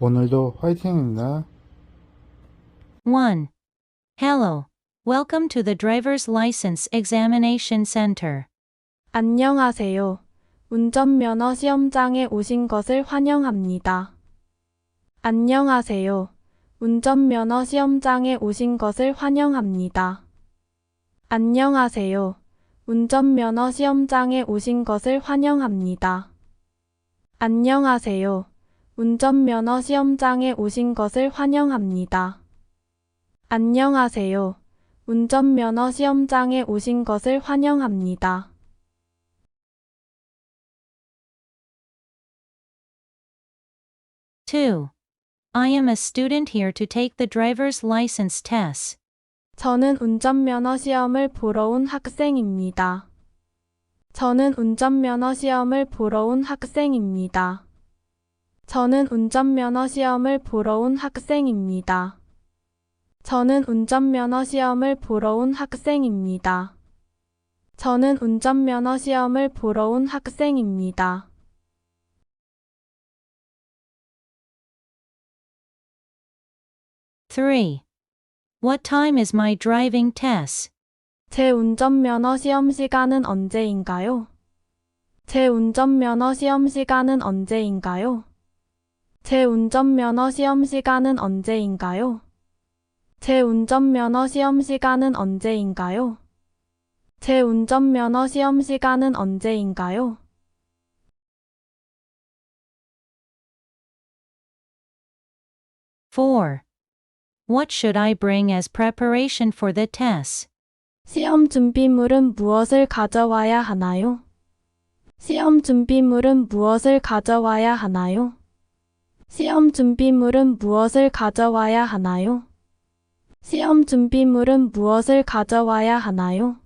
오늘도 화이팅입니다. 1. Hello. Welcome to the Driver's License Examination Center. 안녕하세요. 운전면허 시험장에 오신 것을 환영합니다. 안녕하세요. 운전면허 시험장에 오신 것을 환영합니다. 안녕하세요. 운전면허 시험장에 오신 것을 환영합니다. 안녕하세요. 운전면허 시험장에 오신 것을 환영합니다. 안녕하세요. 운전면허 시험장에 오신 것을 환영합니다. 2. I am a student here to take the driver's license test. 저는 운전면허 시험을 보러 온 학생입니다. 저는 운전면허 시험을 보러 온 학생입니다. 저는 운전면허 시험을 보러 온 학생입니다. 저는 운전면허 시험을 보러 온 학생입니다. 저는 운전면허 시험을 보러 온 학생입니다. 3. What time is my driving test? 제 운전면허 시험 시간은 언제인가요? 제 운전면허 시험 시간은 언제인가요? 제 운전면허 시험 시간은 언제인가요? 제 운전면허 시험 시간은 언제인가요? 제 운전면허 시험 시간은 언제인가요? 4. What should I bring as preparation for the test? 시험 준비물은 무엇을 가져와야 하나요? 시험 준비물은 무엇을 가져와야 하나요? 시험 준비물은 무엇을 가져와야 하나요? 시험 준비물은 무엇을 가져와야 하나요?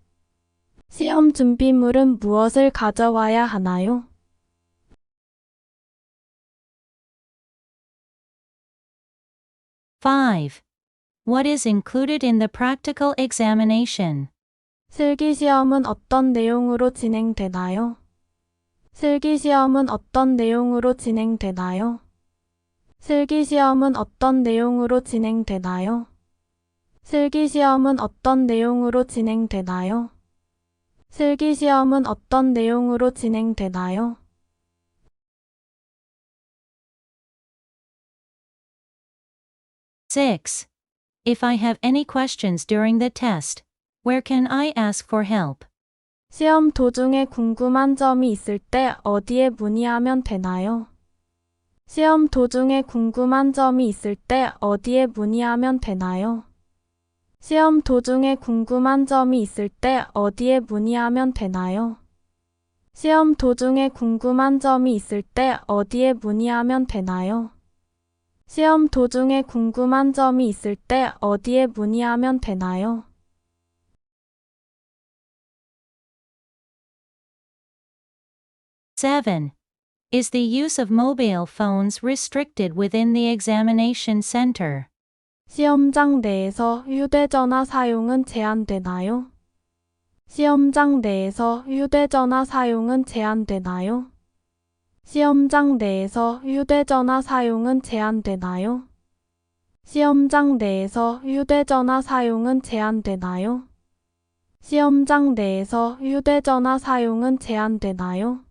시험 준비물은 무엇을 가져와야 하나요? 5. What is included in the practical examination? 실기시험은 어떤 내용으로 진행되나요? 실기시험은 어떤 내용으로 진행되나요? 실기시험은 어떤 내용으로 진행되나요? 실기시험은 어떤 내용으로 진행되나요? 실기시험은 어떤 내용으로 진행되나요? 6. If I have any questions during the test, where can I ask for help? 시험 도중에 궁금한 점이 있을 때 어디에 문의하면 되나요? 시험 도중에 궁금한 점이 있을 때 어디에 문의하면 되나요? 시험 도중에 궁금한 점이 있을 때 어디에 문의하면 되나요? 시험 도중에 궁금한 점이 있을 때 어디에 문의하면 되나요? 시험 도중에 궁금한 점이 있을 때 어디에 문의하면 되나요? 7. Is the use of mobile phones restricted within the examination center? 시험장 내에서 휴대전화 사용은 제한되나요? 시험장 내에서 휴대전화 사용은 제한되나요? 시험장 내에서 휴대전화 사용은 제한되나요? 시험장 내에서 휴대전화 사용은 제한되나요? 시험장 내에서 휴대전화 사용은 제한되나요?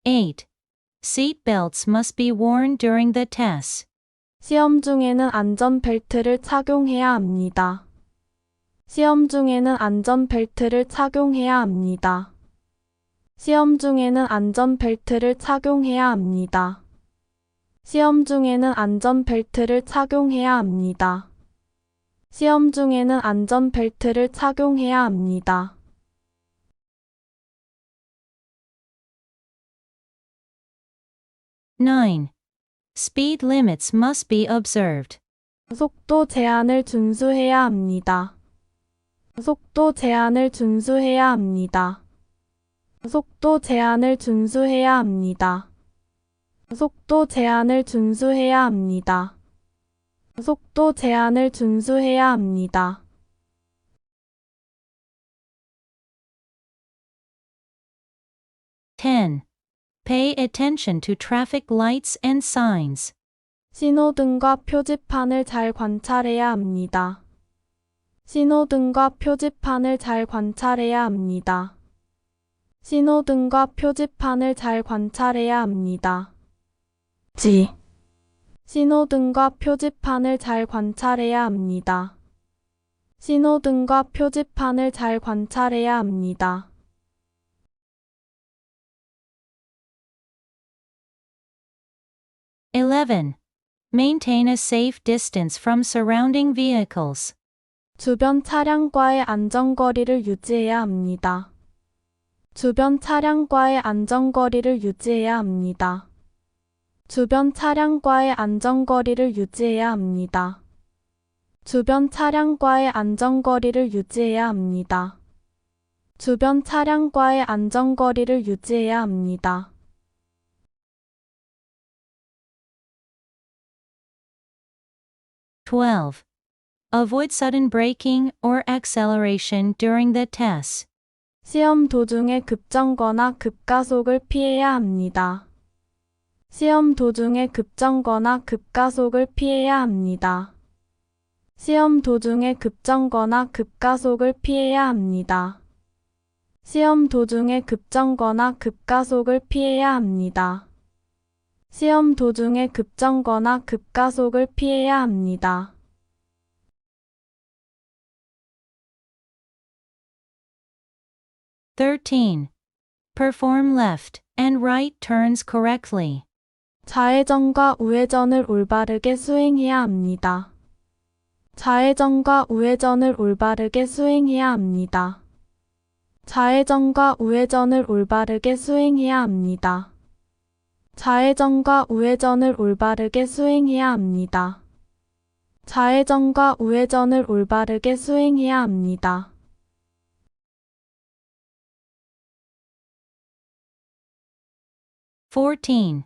8. Seat belts must be worn during the test. 시험 중에는 안전벨트를 착용해야 합니다. 시험 중에는 안전벨트를 착용해야 합니다. 시험 중에는 안전벨트를 착용해야 합니다. 시험 중에는 안전벨트를 착용해야 합니다. 시험 중에는 안전벨트를 착용해야 합니다. 9. Speed limits must be observed. 속도 제한을 준수해야 합니다. 속도 제한을 준수해야 합니다. 속도 제한을 준수해야 합니다. 속도 제한을 준수해야 합니다. 속도 제한을 준수해야 합니다. 10. Pay attention to traffic lights and signs. 신호등과 표지판을 잘 관찰해야 합니다. 신호등과 표지판을 잘 관찰해야 합니다. 신호등과 표지판을 잘 관찰해야 합니다. 신호등과 표지판을 잘 관찰해야 합니다. 신호등과 표지판을 잘 관찰해야 합니다. (11) Maintain a safe distance from surrounding vehicles. 주변 차량과의 안전거리를 유지해야 합니다. 주변 차량과의 안전거리를 유지해야 합니다. 주변 차량과의 안전거리를 유지해야 합니다. 주변 차량과의 안전거리를 유지해야 합니다. 주변 차량과의 안전거리를 유지해야 합니다. (12) Avoid sudden braking or acceleration during the test. 시험 도중에 급정거나 급가속을 피해야 합니다. 시험 도중에 급정거나 급가속을 피해야 합니다. 시험 도중에 급정거나 급가속을 피해야 합니다. 시험 도중에 급정거나 급가속을 피해야 합니다. 시험 도중에 급정거나 급가속을 피해야 합니다. (13) Perform left and right turns correctly. 좌회전과 우회전을 올바르게 수행해야 합니다. 좌회전과 우회전을 올바르게 수행해야 합니다. 좌회전과 우회전을 올바르게 수행해야 합니다. 좌회전과 우회전을 올바르게 수행해야 합니다. 좌회전과 우회전을 올바르게 수행해야 합니다. (14)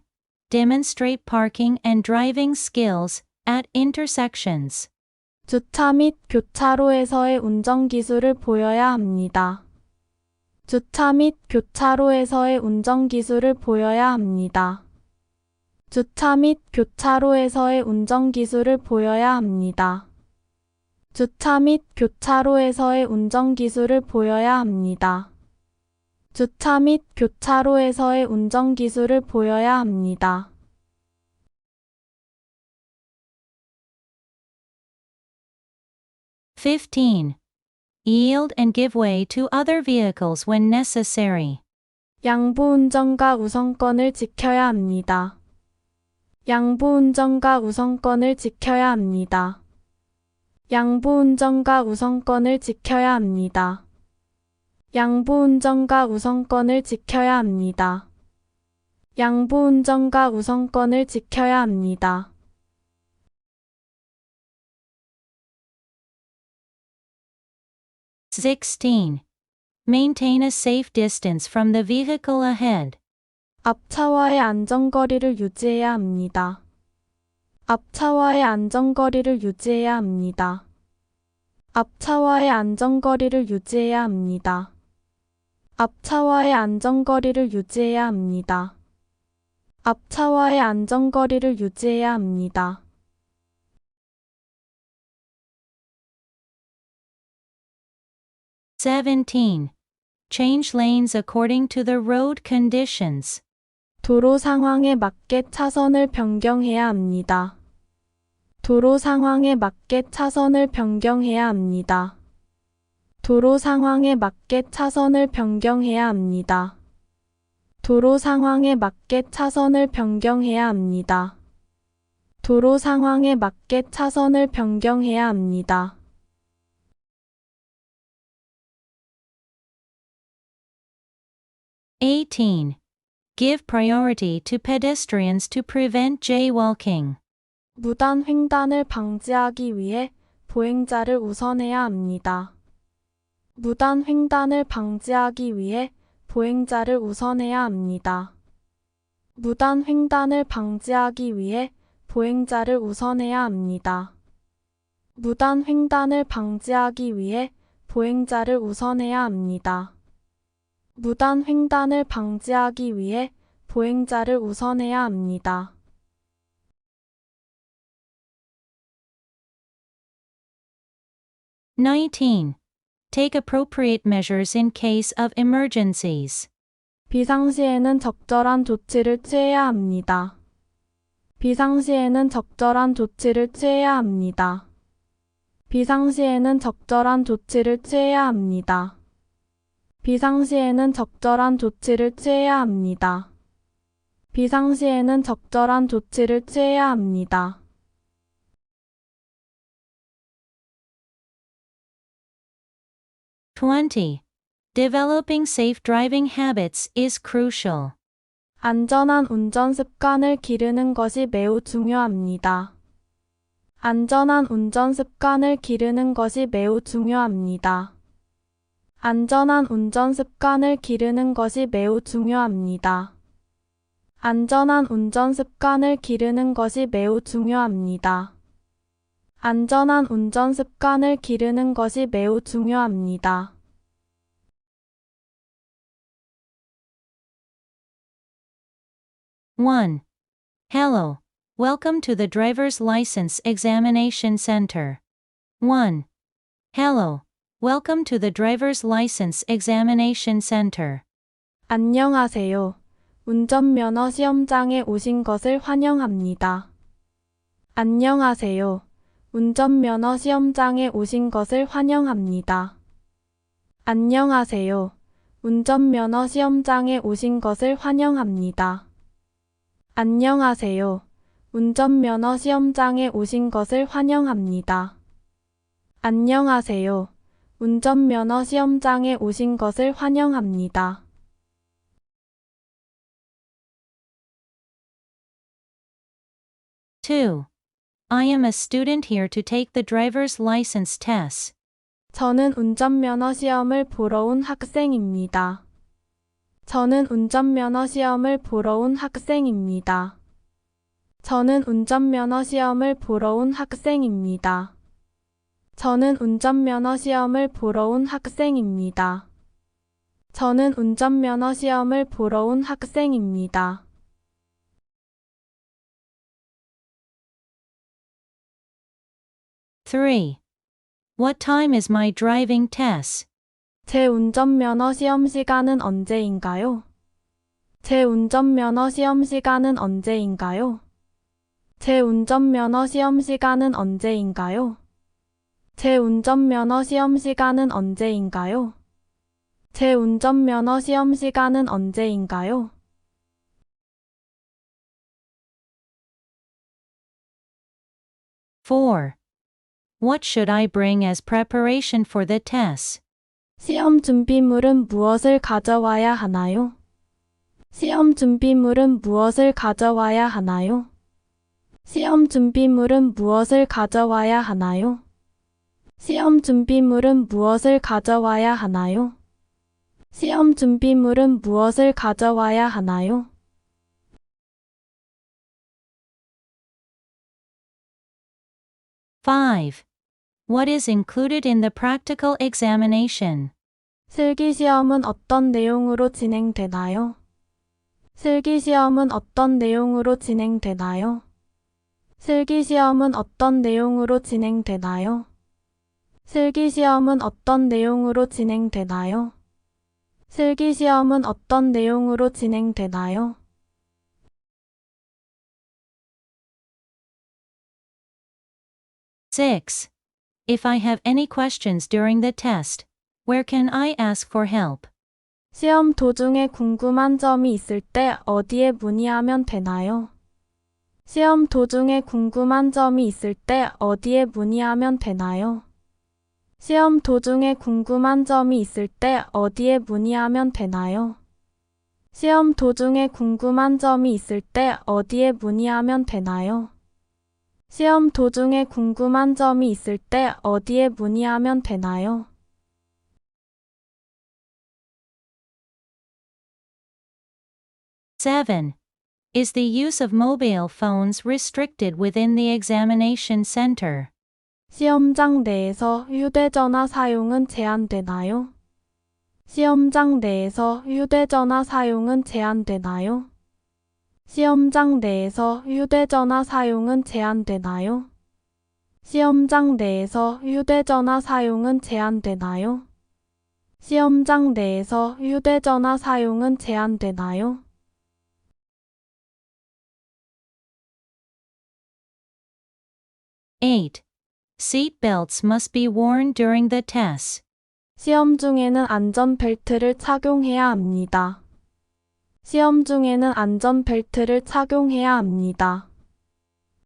Demonstrate parking and driving skills at intersections. 주차 및 교차로에서의 운전 기술을 보여야 합니다. 주차 및 교차로에서의 운전 기술을 보여야 합니다. 주차 및 교차로에서의 운전 기술을 보여야 합니다. 주차 및 교차로에서의 운전 기술을 보여야 합니다. 주차 및 교차로에서의 운전 기술을 보여야 합니다. (15) Yield and give way to other vehicles when necessary. 양보운전과 우선권을 지켜야 합니다. 양보운전과 우선권을 지켜야 합니다. 양보운전과 우선권을 지켜야 합니다. 양보운전과 우선권을 지켜야 합니다. 양보운전과 우선권을 지켜야 합니다. (16) Maintain a safe distance from the vehicle ahead. 앞차와의 안전거리를 유지해야 합니다. 앞차와의 안전거리를 유지해야 합니다. 앞차와의 안전거리를 유지해야 합니다. 앞차와의 안전거리를 유지해야 합니다. 앞차와의 안전거리를 유지해야 합니다. (17) Change lanes according to the road conditions. 도로 상황에 맞게 차선을 변경해야 합니다. 도로 상황에 맞게 차선을 변경해야 합니다. 도로 상황에 맞게 차선을 변경해야 합니다. 도로 상황에 맞게 차선을 변경해야 합니다. 도로 상황에 맞게 차선을 변경해야 합니다. (18) Give priority to pedestrians to prevent jaywalking. 무단 횡단을 방지하기 위해 보행자를 우선해야 합니다. 무단 횡단을 방지하기 위해 보행자를 우선해야 합니다. 무단 횡단을 방지하기 위해 보행자를 우선해야 합니다. 무단 횡단을 방지하기 위해 보행자를 우선해야 합니다. 무단 횡단을 방지하기 위해 보행자를 우선해야 합니다. 19. Take appropriate measures in case of emergencies. 비상시에는 적절한 조치를 취해야 합니다. 비상시에는 적절한 조치를 취해야 합니다. 비상시에는 적절한 조치를 취해야 합니다. 비상시에는 적절한 조치를 취해야 합니다. 비상시에는 적절한 조치를 취해야 합니다. 20. Developing safe driving habits is crucial. 안전한 운전 습관을 기르는 것이 매우 중요합니다. 안전한 운전 습관을 기르는 것이 매우 중요합니다. 안전한 운전 습관을 기르는 것이 매우 중요합니다. 안전한 운전 습관을 기르는 것이 매우 중요합니다. 안전한 운전 습관을 기르는 것이 매우 중요합니다. 1. Hello. Welcome to the Driver's License Examination Center. 1. Hello. Welcome to the Driver's License Examination Center. 안녕하세요. 운전면허 시험장에 오신 것을 환영합니다. 안녕하세요. 운전면허 시험장에 오신 것을 환영합니다. 안녕하세요. 운전면허 시험장에 오신 것을 환영합니다. 안녕하세요. 운전면허 시험장에 오신 것을 환영합니다. 안녕하세요. 운전면허 시험장에 오신 것을 환영합니다. 2. I am a student here to take the driver's license test. 저는 운전면허 시험을 보러 온 학생입니다. 저는 운전면허 시험을 보러 온 학생입니다. 저는 운전면허 시험을 보러 온 학생입니다. 저는 운전면허 시험을 보러 온 학생입니다. 저는 운전면허 시험을 보러 온 학생입니다. 3. What time is my driving test? 제 운전면허 시험 시간은 언제인가요? 제 운전면허 시험 시간은 언제인가요? 제 운전면허 시험 시간은 언제인가요? 제 운전면허 시험 시간은 언제인가요? 제 운전면허 시험 시간은 언제인가요? 4. What should I bring as preparation for the test? 시험 준비물은 무엇을 가져와야 하나요? 시험 준비물은 무엇을 가져와야 하나요? 시험 준비물은 무엇을 가져와야 하나요? 시험 준비물은 무엇을 가져와야 하나요? 시험 준비물은 무엇을 가져와야 하나요? 5. What is included in the practical examination? 실기시험은 어떤 내용으로 진행되나요? 실기시험은 어떤 내용으로 진행되나요? 실기시험은 어떤 내용으로 진행되나요? 실기시험은 어떤 내용으로 진행되나요? 실기시험은 어떤 내용으로 진행되나요? 6. If I have any questions during the test, where can I ask for help? 시험 도중에 궁금한 점이 있을 때 어디에 문의하면 되나요? 시험 도중에 궁금한 점이 있을 때 어디에 문의하면 되나요? 시험 도중에 궁금한 점이 있을 때 어디에 문의하면 되나요? 시험 도중에 궁금한 점이 있을 때 어디에 문의하면 되나요? 시험 도중에 궁금한 점이 있을 때 어디에 문의하면 되나요? 7. Is the use of mobile phones restricted within the examination center? 시험장 내에서 휴대전화 사용은 제한되나요? 시험장 내에서 휴대전화 사용은 제한되나요? 시험장 내에서 휴대전화 사용은 제한되나요? 시험장 내에서 휴대전화 사용은 제한되나요? 시험장 내에서 휴대전화 사용은 제한되나요? 8. Seat belts must be worn during the test. 시험 중에는 안전벨트를 착용해야 합니다. 시험 중에는 안전벨트를 착용해야 합니다.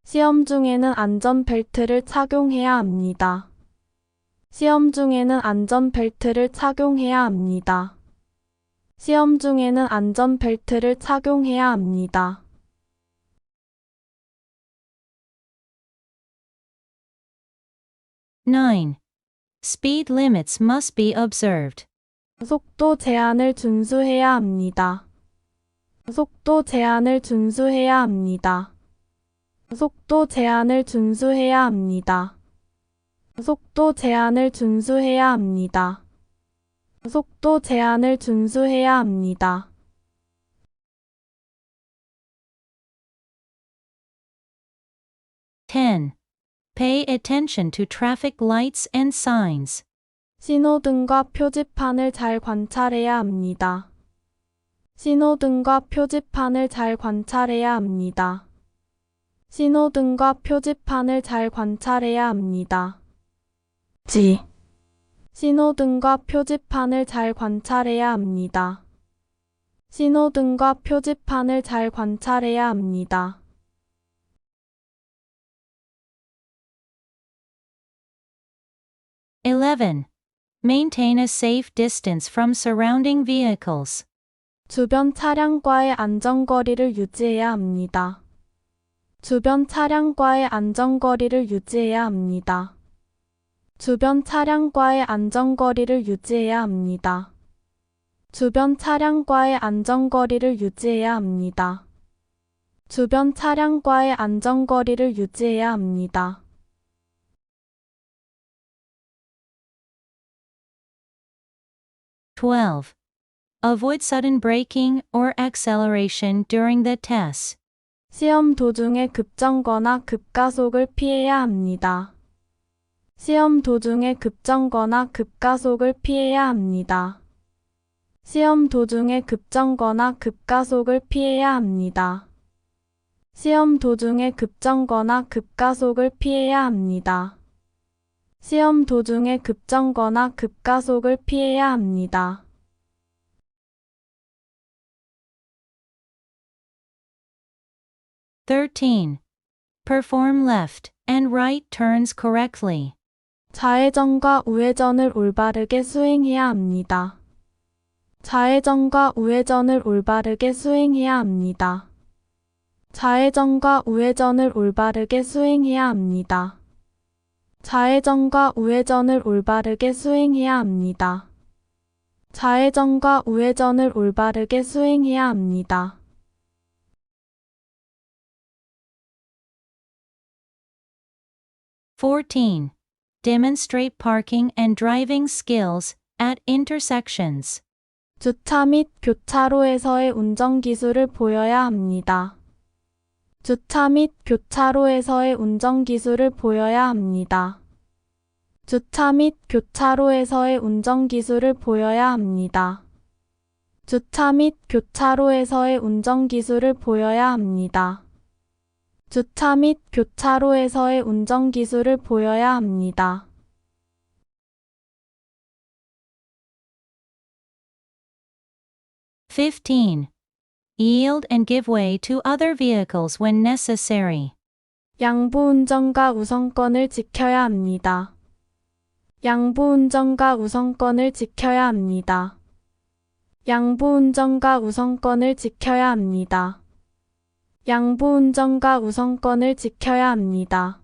시험 중에는 안전벨트를 착용해야 합니다. 시험 중에는 안전벨트를 착용해야 합니다. 시험 중에는 안전벨트를 착용해야 합니다. 9. Speed limits must be observed. 속도 제한을 준수해야 합니다. 속도 제한을 준수해야 합니다. 속도 제한을 준수해야 합니다. 속도 제한을 준수해야 합니다. 속도 제한을 준수해야 합니다. 10. Pay attention to traffic lights and signs. 신호등과 표지판을 잘 관찰해야 합니다. 신호등과 표지판을 잘 관찰해야 합니다. 신호등과 표지판을 잘 관찰해야 합니다. 신호등과 표지판을 잘 관찰해야 합니다. 신호등과 표지판을 잘 관찰해야 합니다. 11. Maintain a safe distance from surrounding vehicles. 주변 차량과의 안전거리를 유지해야 합니다. 주변 차량과의 안전거리를 유지해야 합니다. 주변 차량과의 안전거리를 유지해야 합니다. 주변 차량과의 안전거리를 유지해야 합니다. 주변 차량과의 안전거리를 유지해야 합니다. 12. Avoid sudden braking or acceleration during the test. 시험 도중에 급정거나 급가속을 피해야 합니다. 시험 도중에 급정거나 급가속을 피해야 합니다. 시험 도중에 급정거나 급가속을 피해야 합니다. 시험 도중에 급정거나 급가속을 피해야 합니다. 시험 도중에 급정거나 급가속을 피해야 합니다. 13. Perform left and right turns correctly. 좌회전과 우회전을 올바르게 수행해야 합니다. 좌회전과 우회전을 올바르게 수행해야 합니다. 좌회전과 우회전을 올바르게 수행해야 합니다. 좌회전과 우회전을 올바르게 수행해야 합니다. 좌회전과 우회전을 올바르게 수행해야 합니다. 14. Demonstrate parking and driving skills at intersections. 주차 및 교차로에서의 운전 기술을 보여야 합니다. 주차 및 교차로에서의 운전 기술을 보여야 합니다. 주차 및 교차로에서의 운전 기술을 보여야 합니다. 주차 및 교차로에서의 운전 기술을 보여야 합니다. 주차 및 교차로에서의 운전 기술을 보여야 합니다. 15. Yield and give way to other vehicles when necessary. 양보운전과 우선권을 지켜야 합니다. 양보운전과 우선권을 지켜야 합니다. 양보운전과 우선권을 지켜야 합니다. 양보운전과 우선권을 지켜야 합니다.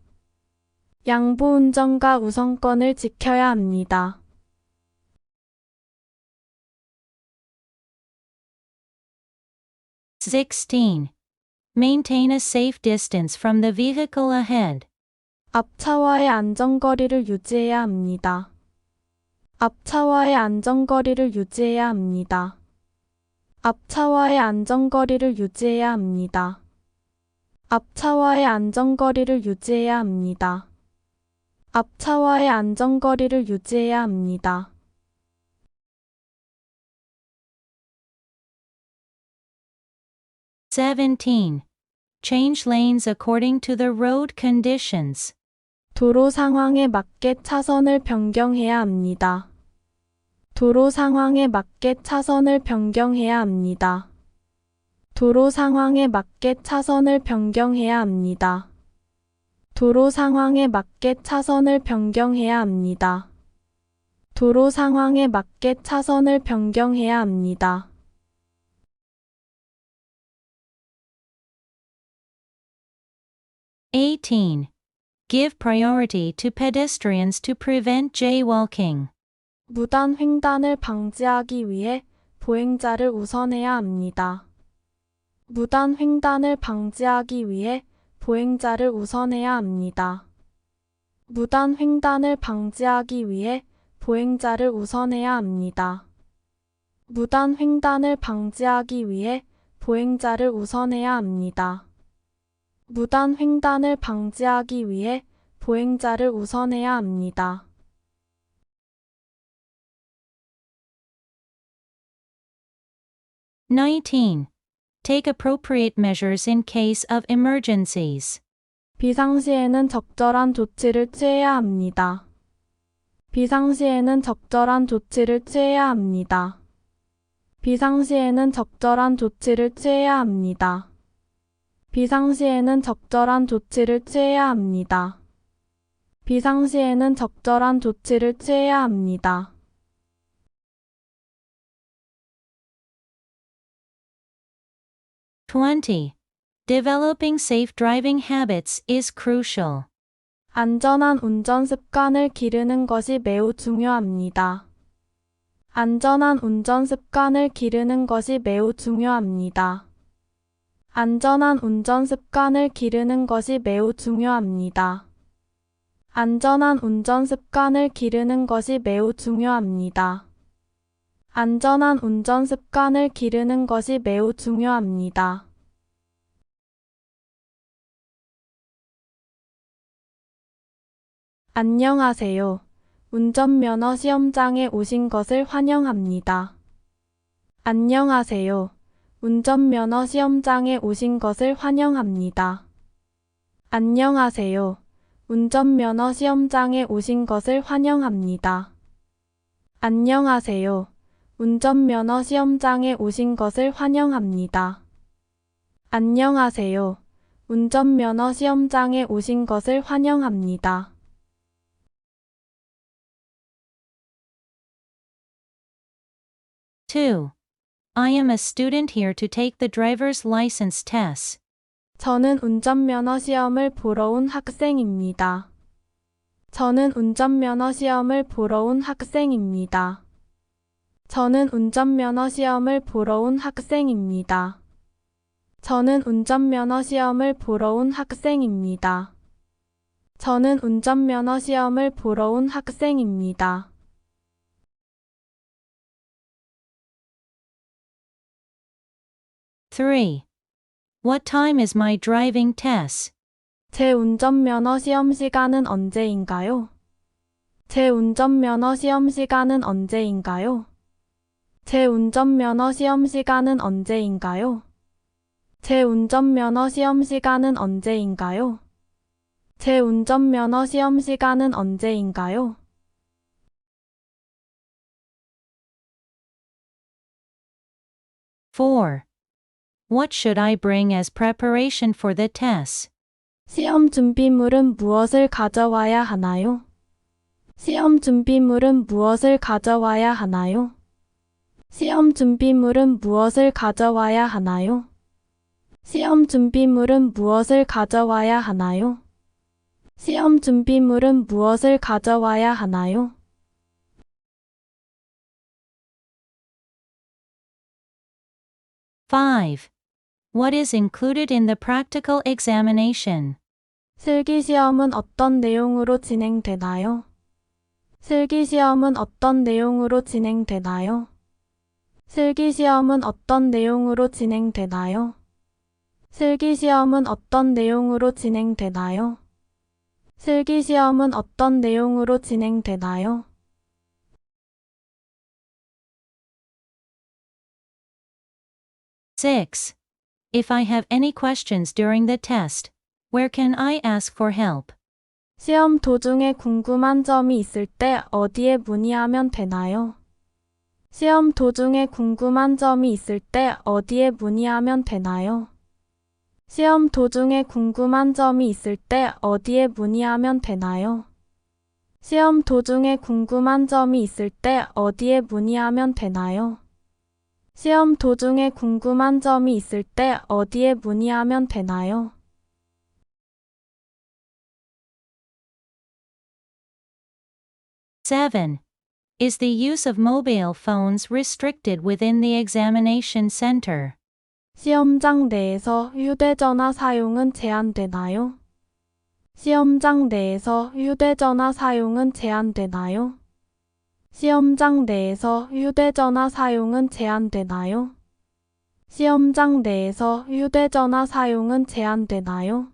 양보운전과 우선권을 지켜야 합니다. 16. Maintain a safe distance from the vehicle ahead. 앞차와의 안전거리를 유지해야 합니다. 앞차와의 안전거리를 유지해야 합니다. 앞차와의 안전거리를 유지해야 합니다. 앞차와의 안전거리를 유지해야 합니다. 앞차와의 안전거리를 유지해야 합니다. (17) Change lanes according to the road conditions. 도로 상황에 맞게 차선을 변경해야 합니다. 도로 상황에 맞게 차선을 변경해야 합니다. 도로 상황에 맞게 차선을 변경해야 합니다. 도로 상황에 맞게 차선을 변경해야 합니다. 도로 상황에 맞게 차선을 변경해야 합니다. (18) Give priority to pedestrians to prevent jaywalking. 무단 횡단을 방지하기 위해 보행자를 우선해야 합니다. 무단 횡단을 방지하기 위해 보행자를 우선해야 합니다. 무단 횡단을 방지하기 위해 보행자를 우선해야 합니다. 무단 횡단을 방지하기 위해 보행자를 우선해야 합니다. 무단 횡단을 방지하기 위해 보행자를 우선해야 합니다. (19) Take appropriate measures in case of emergencies. 비상시에는 적절한 조치를 취해야 합니다. 비상시에는 적절한 조치를 취해야 합니다. 비상시에는 적절한 조치를 취해야 합니다. 비상시에는 적절한 조치를 취해야 합니다. 비상시에는 적절한 조치를 취해야 합니다. (20) Developing safe driving habits is crucial. 안전한 운전 습관을 기르는 것이 매우 중요합니다. 안전한 운전 습관을 기르는 것이 매우 중요합니다. 안전한 운전 습관을 기르는 것이 매우 중요합니다. 안전한 운전 습관을 기르는 것이 매우 중요합니다. 안전한 운전 습관을 기르는 것이 매우 중요합니다. 안녕하세요. 운전면허 시험장에 오신 것을 환영합니다. 안녕하세요. 운전면허 시험장에 오신 것을 환영합니다. 안녕하세요. 운전면허 시험장에 오신 것을 환영합니다. 안녕하세요. 운전면허 시험장에 오신 것을 환영합니다. 안녕하세요. 운전면허 시험장에 오신 것을 환영합니다. (2) I am a student here to take the driver's license test. 저는 운전면허 시험을 보러 온 학생입니다. 저는 운전면허 시험을 보러 온 학생입니다. 저는 운전면허 시험을 보러 온 학생입니다. 저는 운전면허 시험을 보러 온 학생입니다. 저는 운전면허 시험을 보러 온 학생입니다. (3) What time is my driving test? 제 운전면허 시험 시간은 언제인가요? 제 운전면허 시험 시간은 언제인가요? 제 운전면허 시험 시간은 언제인가요? 제 운전면허 시험 시간은 언제인가요? 제 운전면허 시험 시간은 언제인가요? (4) What should I bring as preparation for the test? 시험 준비물은 무엇을 가져와야 하나요? 시험 준비물은 무엇을 가져와야 하나요? 시험 준비물은 무엇을 가져와야 하나요? 시험 준비물은 무엇을 가져와야 하나요? 시험 준비물은 무엇을 가져와야 하나요? (5) What is included in the practical examination? 실기시험은 어떤 내용으로 진행되나요? 실기시험은 어떤 내용으로 진행되나요? 실기시험은 어떤 내용으로 진행되나요? 실기시험은 어떤 내용으로 진행되나요? 실기시험은 어떤 내용으로 진행되나요? 6. If I have any questions during the test, where can I ask for help? 시험 도중에 궁금한 점이 있을 때 어디에 문의하면 되나요? 시험 도중에 궁금한 점이 있을 때 어디에 문의하면 되나요? 시험 도중에 궁금한 점이 있을 때 어디에 문의하면 되나요? 시험 도중에 궁금한 점이 있을 때 어디에 문의하면 되나요? 시험 도중에 궁금한 점이 있을 때 어디에 문의하면 되나요? 7. Is the use of mobile phones restricted within the examination center? 시험장 내에서 휴대전화 사용은 제한되나요? 시험장 내에서 휴대전화 사용은 제한되나요? 시험장 내에서 휴대전화 사용은 제한되나요? 시험장 내에서 휴대전화 사용은 제한되나요?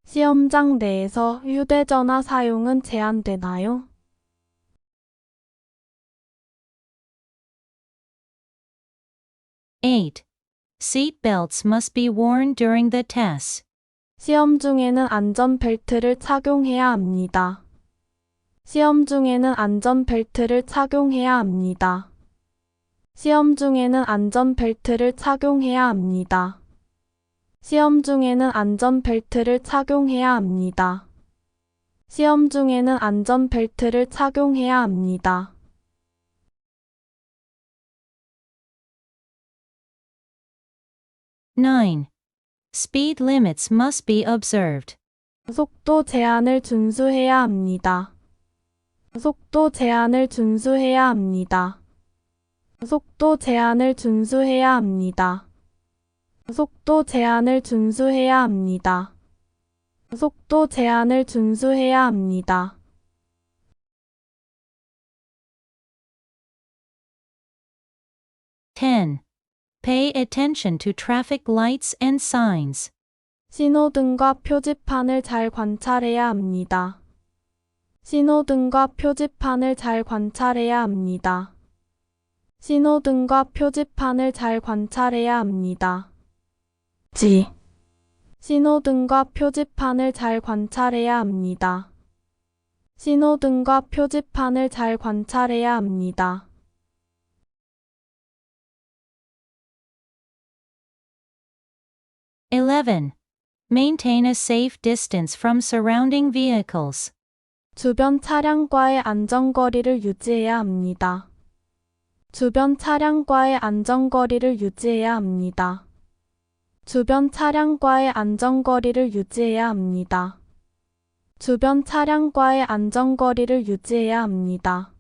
시험장 내에서 휴대전화 사용은 제한되나요? 8. Seat belts must be worn during the test. 시험 중에는 안전벨트를 착용해야 합니다. 시험 중에는 안전벨트를 착용해야 합니다. 시험 중에는 안전벨트를 착용해야 합니다. 시험 중에는 안전벨트를 착용해야 합니다. 시험 중에는 안전벨트를 착용해야 합니다. 9. Speed limits must be observed. 속도 제한을 준수해야 합니다. 속도 제한을 준수해야 합니다. 속도 제한을 준수해야 합니다. 속도 제한을 준수해야 합니다. 속도 제한을 준수해야 합니다. 10. Pay attention to traffic lights and signs. 신호등과 표지판을 잘 관찰해야 합니다. 신호등과 표지판을 잘 관찰해야 합니다. 신호등과 표지판을 잘 관찰해야 합니다. 신호등과 표지판을 잘 관찰해야 합니다. 신호등과 표지판을 잘 관찰해야 합니다. 11. Maintain a safe distance from surrounding vehicles. 주변 차량과의 안전거리를 유지해야 합니다. 주변 차량과의 안전거리를 유지해야 합니다. 주변 차량과의 안전거리를 유지해야 합니다. 주변 차량과의 안전거리를 유지해야 합니다.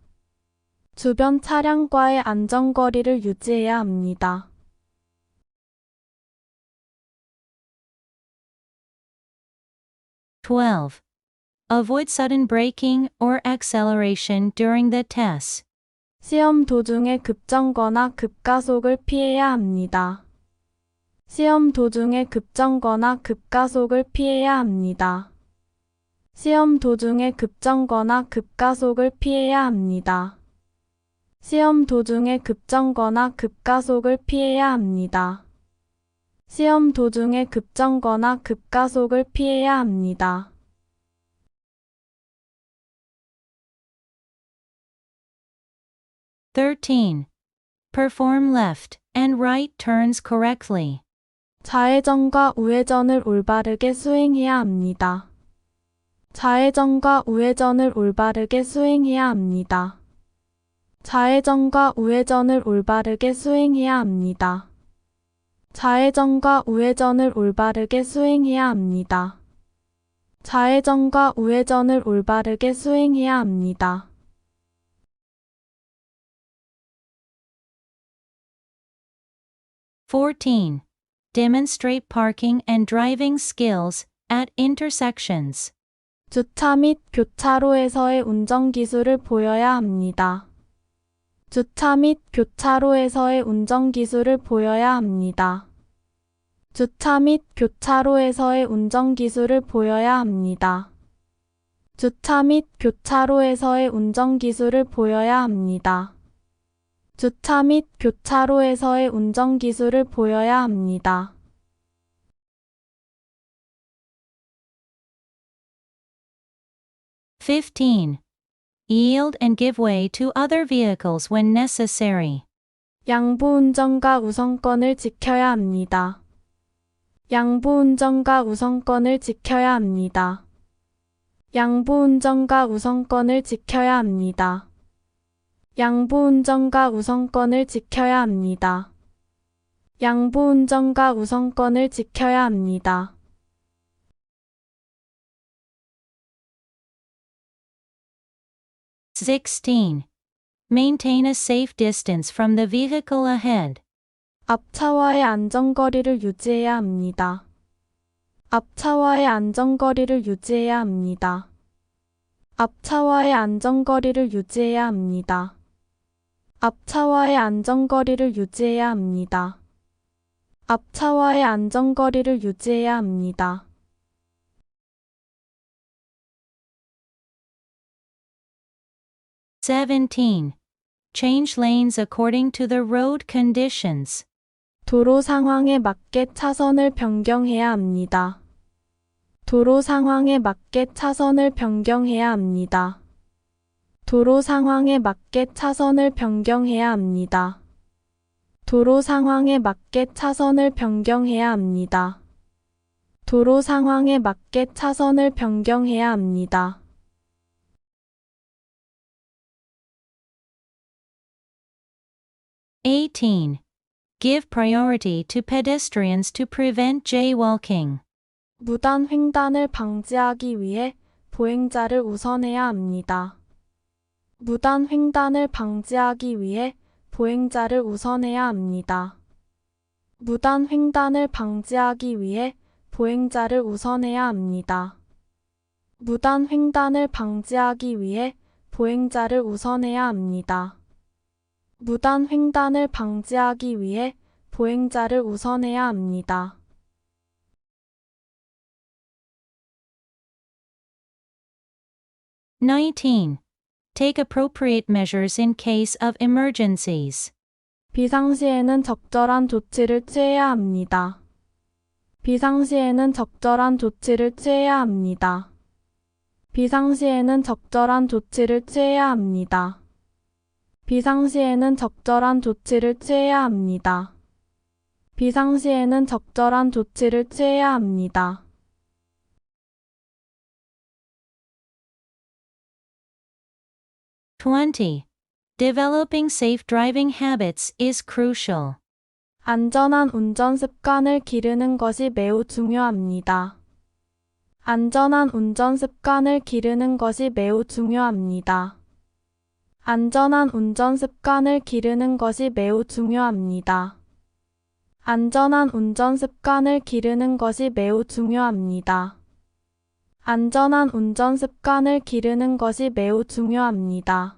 주변 차량과의 안전거리를 유지해야 합니다. 12. Avoid sudden braking or acceleration during the test. 시험 도중에 급정거나 급가속을 피해야 합니다. 시험 도중에 급정거나 급가속을 피해야 합니다. 시험 도중에 급정거나 급가속을 피해야 합니다. 시험 도중에 급정거나 급가속을 피해야 합니다. 시험 도중에 급정거나 급가속을 피해야 합니다. 13. Perform left and right turns correctly. 좌회전과 우회전을 올바르게 수행해야 합니다. 좌회전과 우회전을 올바르게 수행해야 합니다. 좌회전과 우회전을 올바르게 수행해야 합니다. 좌회전과 우회전을 올바르게 수행해야 합니다. 좌회전과 우회전을 올바르게 수행해야 합니다. 14. Demonstrate parking and driving skills at intersections. 주차 및 교차로에서의 운전 기술을 보여야 합니다. 주차 및 교차로에서의 운전 기술을 보여야 합니다. 주차 및 교차로에서의 운전 기술을 보여야 합니다. 주차 및 교차로에서의 운전 기술을 보여야 합니다. 주차 및 교차로에서의 운전 기술을 보여야 합니다. (15) Yield and give way to other vehicles when necessary. 양보운전과 우선권을 지켜야 합니다. 양보운전과 우선권을 지켜야 합니다. 양보운전과 우선권을 지켜야 합니다. 양보운전과 우선권을 지켜야 합니다. 양보운전과 우선권을 지켜야 합니다. (16) Maintain a safe distance from the vehicle ahead. 앞차와의 안전거리를 유지해야 합니다. 앞차와의 안전거리를 유지해야 합니다. 앞차와의 안전거리를 유지해야 합니다. 앞차와의 안전거리를 유지해야 합니다. 앞차와의 안전거리를 유지해야 합니다. (17) Change lanes according to the road conditions. 도로 상황에 맞게 차선을 변경해야 합니다. 도로 상황에 맞게 차선을 변경해야 합니다. 도로 상황에 맞게 차선을 변경해야 합니다. 도로 상황에 맞게 차선을 변경해야 합니다. 도로 상황에 맞게 차선을 변경해야 합니다. (18) Give priority to pedestrians to prevent jaywalking. 무단 횡단을 방지하기 위해 보행자를 우선해야 합니다. 무단 횡단을 방지하기 위해 보행자를 우선해야 합니다. 무단 횡단을 방지하기 위해 보행자를 우선해야 합니다. 무단 횡단을 방지하기 위해 보행자를 우선해야 합니다. 무단 횡단을 방지하기 위해 보행자를 우선해야 합니다. (19) Take appropriate measures in case of emergencies. 비상시에는 적절한 조치를 취해야 합니다. 비상시에는 적절한 조치를 취해야 합니다. 비상시에는 적절한 조치를 취해야 합니다. 비상시에는 적절한 조치를 취해야 합니다. 비상시에는 적절한 조치를 취해야 합니다. (20) Developing safe driving habits is crucial. 안전한 운전 습관을 기르는 것이 매우 중요합니다. 안전한 운전 습관을 기르는 것이 매우 중요합니다. 안전한 운전 습관을 기르는 것이 매우 중요합니다. 안전한 운전 습관을 기르는 것이 매우 중요합니다. 안전한 운전 습관을 기르는 것이 매우 중요합니다.